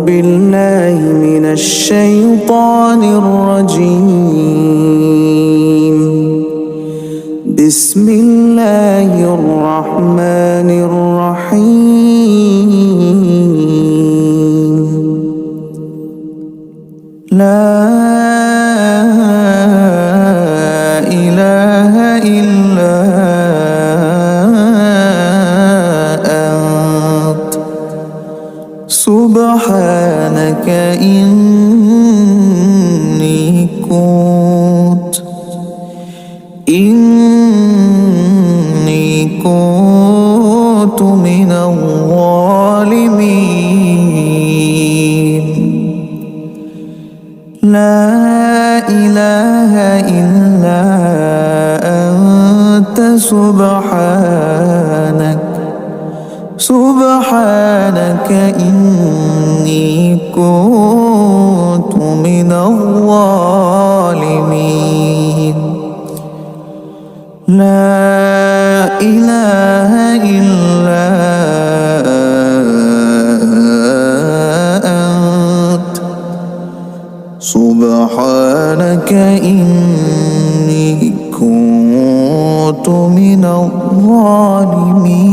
بالله من الشيطان الرجيم. بسم الله الرحمن الرحيم. لا إله إلا أنت سبحانك إني كنت من الظالمين. لا إله إلا أنت سبحانك إني كنت من الظالمين. لا إله إلا أنت سبحانك إني كنت من الظالمين.